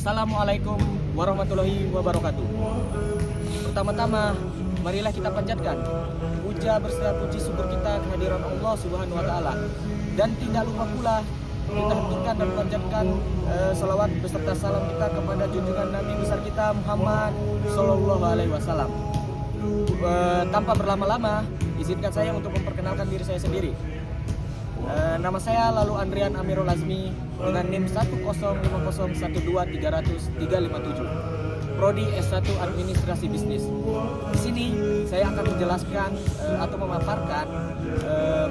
Assalamualaikum warahmatullahi wabarakatuh. Pertama-tama, marilah kita panjatkan puja berserta puji syukur kita kehadiran Allah Subhanahu wa taala. Dan tidak lupa pula kita hentikan dan panjatkan salawat beserta salam kita kepada junjungan Nabi besar kita Muhammad Sallallahu Alaihi Wasallam. Tanpa berlama-lama, izinkan saya untuk memperkenalkan diri saya sendiri. Nama saya Lalu Andrian Amirul Azmi dengan NIM 105012300-357, Prodi S1 Administrasi Bisnis. Di sini saya akan menjelaskan atau memaparkan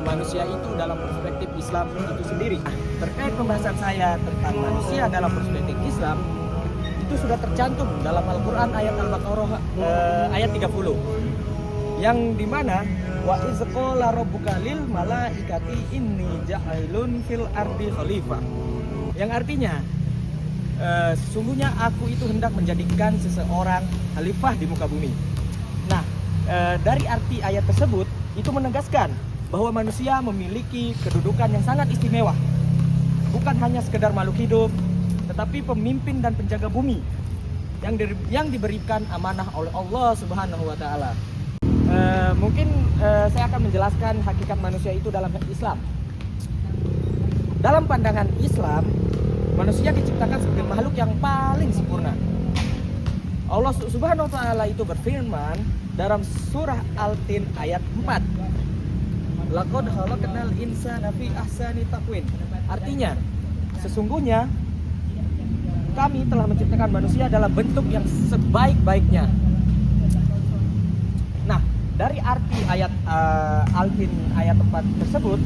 manusia itu dalam perspektif Islam itu sendiri. Terkait pembahasan saya tentang manusia dalam perspektif Islam, itu sudah tercantum dalam Al-Quran ayat Al-Baqarah ayat 30, yang dimana wa iz qala rabbuka lil malaikati inni ja'ilun fil ardi khalifah, yang artinya sesungguhnya aku itu hendak menjadikan seseorang khalifah di muka bumi. Nah, dari arti ayat tersebut itu menegaskan bahwa manusia memiliki kedudukan yang sangat istimewa, bukan hanya sekedar makhluk hidup, tetapi pemimpin dan penjaga bumi yang diberikan amanah oleh Allah Subhanahu wa taala. Mungkin saya akan menjelaskan hakikat manusia itu dalam Islam. Dalam pandangan Islam, manusia diciptakan sebagai makhluk yang paling sempurna. Allah Subhanahu wa taala itu berfirman dalam surah Al-Tin ayat 4. Laqad khalaqnal insana fi ahsani taqwim. Artinya, sesungguhnya kami telah menciptakan manusia dalam bentuk yang sebaik-baiknya. Nah, dari arti ayat Al-Tin ayat 4 tersebut,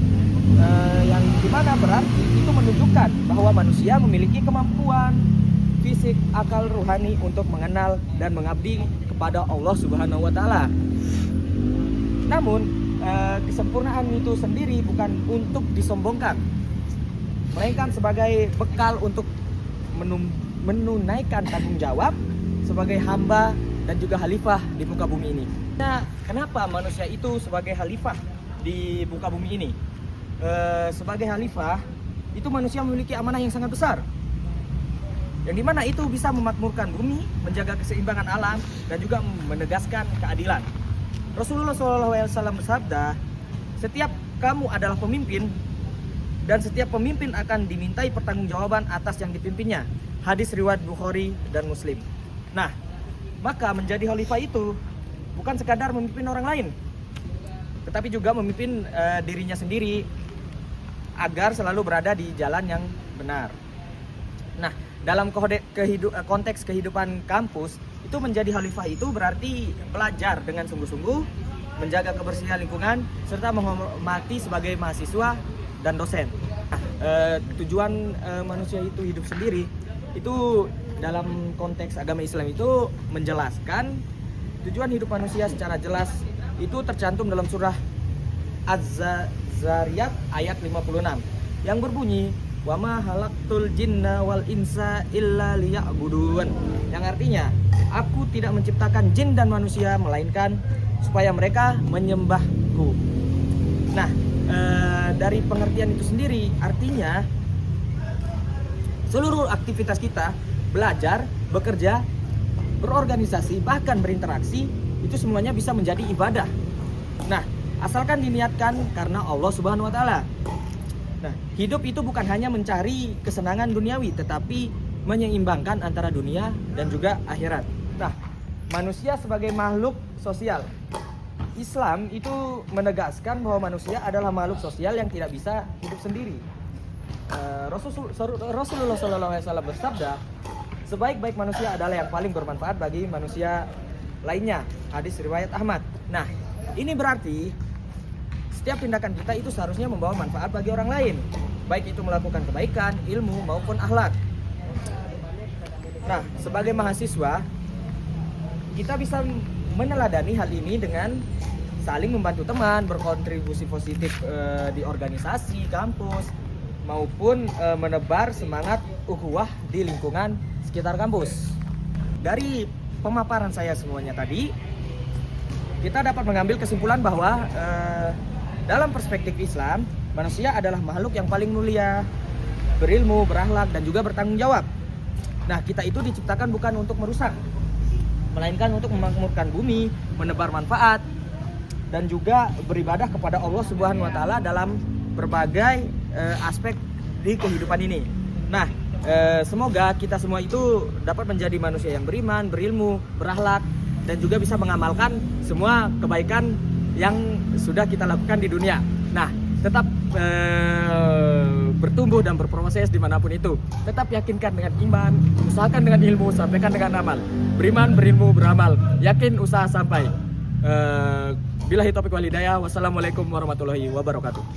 yang dimana berarti itu menunjukkan bahwa manusia memiliki kemampuan fisik, akal, rohani untuk mengenal dan mengabdi kepada Allah Subhanahu wa taala. Namun, kesempurnaan itu sendiri bukan untuk disombongkan, melainkan sebagai bekal untuk menunaikan tanggung jawab sebagai hamba dan juga khalifah di muka bumi ini. Nah, kenapa manusia itu sebagai khalifah di muka bumi ini? Sebagai khalifah, itu manusia memiliki amanah yang sangat besar, yang dimana itu bisa memakmurkan bumi, menjaga keseimbangan alam, dan juga menegaskan keadilan. Rasulullah SAW bersabda, setiap kamu adalah pemimpin, dan setiap pemimpin akan dimintai pertanggungjawaban atas yang dipimpinnya. Hadis riwayat Bukhari dan Muslim. Nah, maka menjadi khalifah itu bukan sekadar memimpin orang lain, tetapi juga memimpin dirinya sendiri agar selalu berada di jalan yang benar. Nah, dalam konteks kehidupan kampus, itu menjadi khalifah itu berarti belajar dengan sungguh-sungguh, menjaga kebersihan lingkungan, serta menghormati sebagai mahasiswa dan dosen. Tujuan manusia itu hidup sendiri itu dalam konteks agama Islam itu menjelaskan tujuan hidup manusia secara jelas, itu tercantum dalam surah Az-Zariyat ayat 56 yang berbunyi wa ma halaqtul jinna wal insa illa liya'budun, yang artinya aku tidak menciptakan jin dan manusia melainkan supaya mereka menyembahku. Nah, dari pengertian itu sendiri artinya seluruh aktivitas kita, belajar, bekerja, berorganisasi, bahkan berinteraksi, itu semuanya bisa menjadi ibadah. Nah, asalkan diniatkan karena Allah Subhanahu wa taala. Nah, hidup itu bukan hanya mencari kesenangan duniawi, tetapi menyeimbangkan antara dunia dan juga akhirat. Nah, manusia sebagai makhluk sosial, Islam itu menegaskan bahwa manusia adalah makhluk sosial yang tidak bisa hidup sendiri. Rasulullah SAW bersabda, sebaik-baik manusia adalah yang paling bermanfaat bagi manusia lainnya. Hadis riwayat Ahmad. Nah, ini berarti setiap tindakan kita itu seharusnya membawa manfaat bagi orang lain, baik itu melakukan kebaikan, ilmu maupun akhlak. Nah, sebagai mahasiswa, kita bisa meneladani hal ini dengan saling membantu teman, berkontribusi positif di organisasi kampus, maupun menebar semangat ukhuwah di lingkungan sekitar kampus. Dari pemaparan saya semuanya tadi, kita dapat mengambil kesimpulan bahwa dalam perspektif Islam, manusia adalah makhluk yang paling mulia, berilmu, berakhlak, dan juga bertanggung jawab. Nah, kita itu diciptakan bukan untuk merusak, melainkan untuk memakmurkan bumi, menebar manfaat, dan juga beribadah kepada Allah Subhanahu wa Ta'ala dalam berbagai aspek di kehidupan ini. Nah, semoga kita semua itu dapat menjadi manusia yang beriman, berilmu, berakhlak, dan juga bisa mengamalkan semua kebaikan yang sudah kita lakukan di dunia. Nah, tetap bertumbuh dan berproses dimanapun itu. Tetap yakinkan dengan iman, usahakan dengan ilmu, sampaikan dengan amal. Beriman, berilmu, beramal. Yakin, usaha sampai. Billahi taufiq wal hidayah. Wassalamualaikum warahmatullahi wabarakatuh.